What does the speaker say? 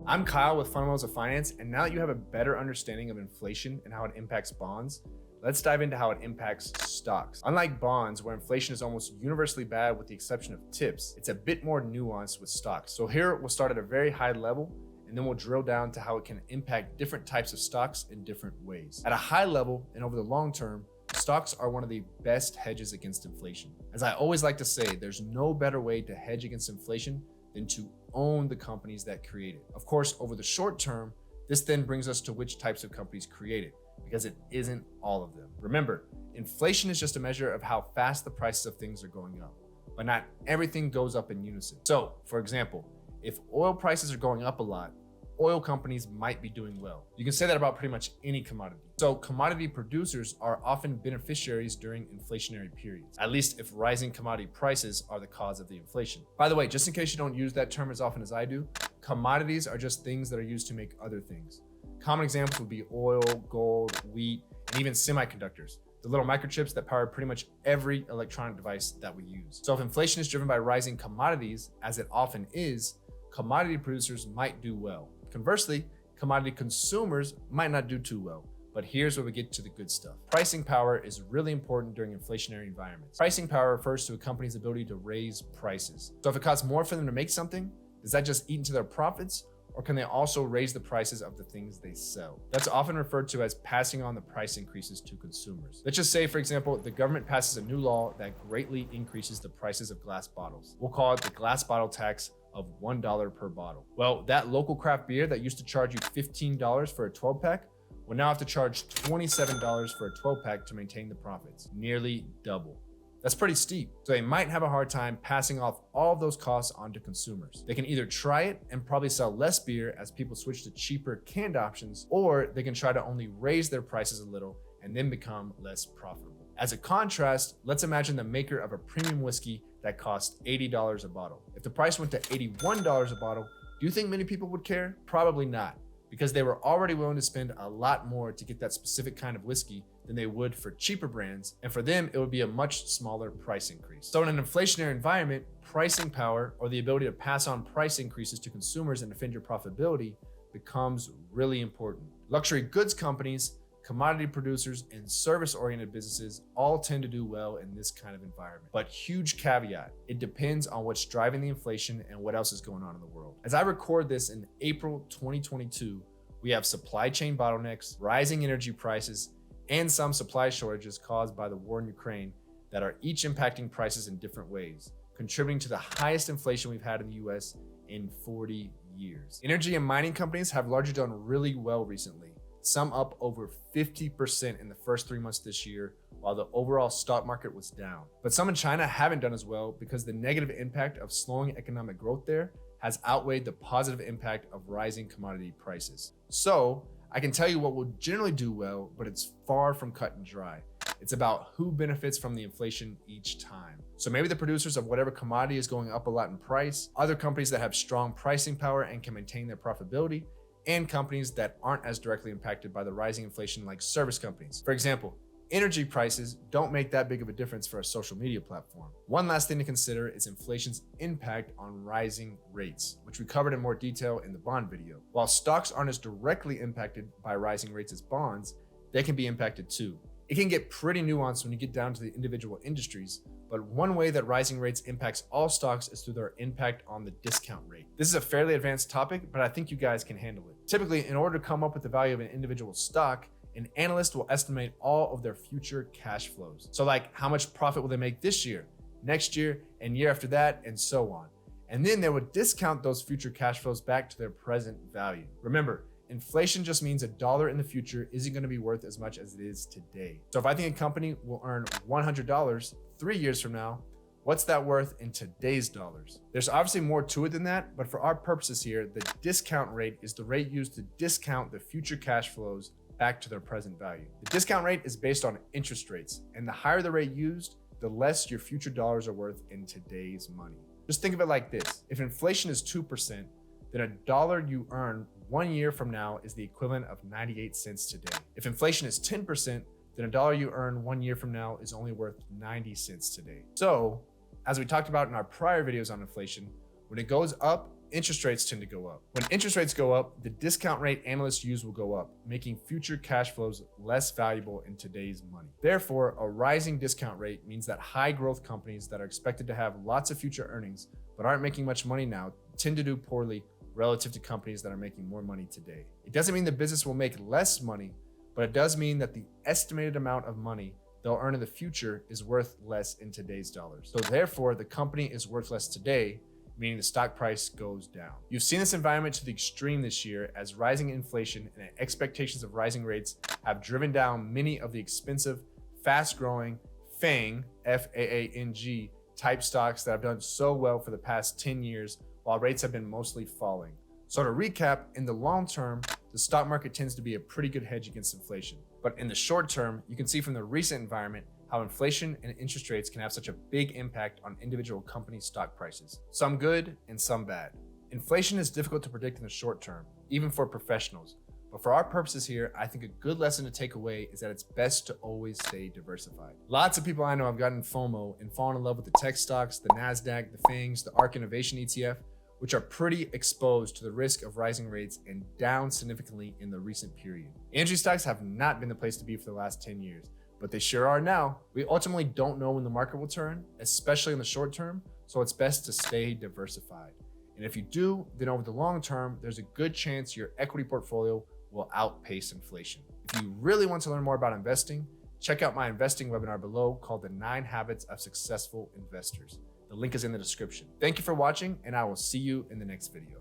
I'm Kyle with Fundamentals of Finance, and now that you have a better understanding of inflation and how it impacts bonds, let's dive into how it impacts stocks. Unlike bonds, where inflation is almost universally bad with the exception of tips, it's a bit more nuanced with stocks. So here we'll start at a very high level, and then we'll drill down to how it can impact different types of stocks in different ways. At a high level and over the long term, stocks are one of the best hedges against inflation. As I always like to say, there's no better way to hedge against inflation than to own the companies that create it. Of course, over the short term, this then brings us to which types of companies create it, because it isn't all of them. Remember, inflation is just a measure of how fast the prices of things are going up, but not everything goes up in unison. So, for example, if oil prices are going up a lot, oil companies might be doing well. You can say that about pretty much any commodity. So commodity producers are often beneficiaries during inflationary periods, at least if rising commodity prices are the cause of the inflation. By the way, just in case you don't use that term as often as I do, commodities are just things that are used to make other things. Common examples would be oil, gold, wheat, and even semiconductors, the little microchips that power pretty much every electronic device that we use. So if inflation is driven by rising commodities, as it often is, commodity producers might do well. Conversely, commodity consumers might not do too well. But here's where we get to the good stuff. Pricing power is really important during inflationary environments. Pricing power refers to a company's ability to raise prices. So if it costs more for them to make something, does that just eat into their profits? Or can they also raise the prices of the things they sell? That's often referred to as passing on the price increases to consumers. Let's just say, for example, the government passes a new law that greatly increases the prices of glass bottles. We'll call it the glass bottle tax of $1 per bottle. Well, that local craft beer that used to charge you $15 for a 12-pack will now have to charge $27 for a 12-pack to maintain the profits, nearly double. That's pretty steep. So they might have a hard time passing off all of those costs onto consumers. They can either try it and probably sell less beer as people switch to cheaper canned options, or they can try to only raise their prices a little and then become less profitable. As a contrast, let's imagine the maker of a premium whiskey that costs $80 a bottle. If the price went to $81 a bottle, do you think many people would care? Probably not, because they were already willing to spend a lot more to get that specific kind of whiskey than they would for cheaper brands, and for them, it would be a much smaller price increase. So in an inflationary environment, pricing power, or the ability to pass on price increases to consumers and defend your profitability, becomes really important. Luxury goods companies, commodity producers, and service-oriented businesses all tend to do well in this kind of environment. But huge caveat, it depends on what's driving the inflation and what else is going on in the world. As I record this in April 2022, we have supply chain bottlenecks, rising energy prices, and some supply shortages caused by the war in Ukraine that are each impacting prices in different ways, contributing to the highest inflation we've had in the US in 40 years. Energy and mining companies have largely done really well recently, some up over 50% in the first 3 months this year, while the overall stock market was down. But some in China haven't done as well because the negative impact of slowing economic growth there has outweighed the positive impact of rising commodity prices. So I can tell you what will generally do well, but it's far from cut and dry. It's about who benefits from the inflation each time. So maybe the producers of whatever commodity is going up a lot in price, other companies that have strong pricing power and can maintain their profitability, and companies that aren't as directly impacted by the rising inflation like service companies. For example, energy prices don't make that big of a difference for a social media platform. One last thing to consider is inflation's impact on rising rates, which we covered in more detail in the bond video. While stocks aren't as directly impacted by rising rates as bonds, they can be impacted too. It can get pretty nuanced when you get down to the individual industries, but one way that rising rates impacts all stocks is through their impact on the discount rate. This is a fairly advanced topic, but I think you guys can handle it. Typically, in order to come up with the value of an individual stock, an analyst will estimate all of their future cash flows. So like how much profit will they make this year, next year, and year after that, and so on. And then they would discount those future cash flows back to their present value. Remember, inflation just means $1 in the future isn't going to be worth as much as it is today. So if I think a company will earn $100 3 years from now, what's that worth in today's dollars? There's obviously more to it than that, but for our purposes here, the discount rate is the rate used to discount the future cash flows back to their present value. The discount rate is based on interest rates, and the higher the rate used, the less your future dollars are worth in today's money. Just think of it like this. If inflation is 2%, then $1 you earn 1 year from now is the equivalent of 98 cents today. If inflation is 10%, then $1 you earn 1 year from now is only worth 90 cents today. So, as we talked about in our prior videos on inflation, when it goes up, interest rates tend to go up. When interest rates go up, the discount rate analysts use will go up, making future cash flows less valuable in today's money. Therefore, a rising discount rate means that high growth companies that are expected to have lots of future earnings but aren't making much money now tend to do poorly relative to companies that are making more money today. It doesn't mean the business will make less money, but it does mean that the estimated amount of money they'll earn in the future is worth less in today's dollars. So therefore, the company is worth less today, meaning the stock price goes down. You've seen this environment to the extreme this year as rising inflation and expectations of rising rates have driven down many of the expensive, fast-growing FAANG, F-A-A-N-G, type stocks that have done so well for the past 10 years while rates have been mostly falling. So to recap, in the long term, the stock market tends to be a pretty good hedge against inflation. But in the short term, you can see from the recent environment how inflation and interest rates can have such a big impact on individual company stock prices. Some good and some bad. Inflation is difficult to predict in the short term, even for professionals. But for our purposes here, I think a good lesson to take away is that it's best to always stay diversified. Lots of people I know have gotten FOMO and fallen in love with the tech stocks, the NASDAQ, the FAANGs, the ARK Innovation ETF, which are pretty exposed to the risk of rising rates and down significantly in the recent period. Energy stocks have not been the place to be for the last 10 years, but they sure are now. We ultimately don't know when the market will turn, especially in the short term, so it's best to stay diversified. And if you do, then over the long term, there's a good chance your equity portfolio will outpace inflation. If you really want to learn more about investing, check out my investing webinar below called The 9 Habits of Successful Investors. The link is in the description. Thank you for watching, and I will see you in the next video.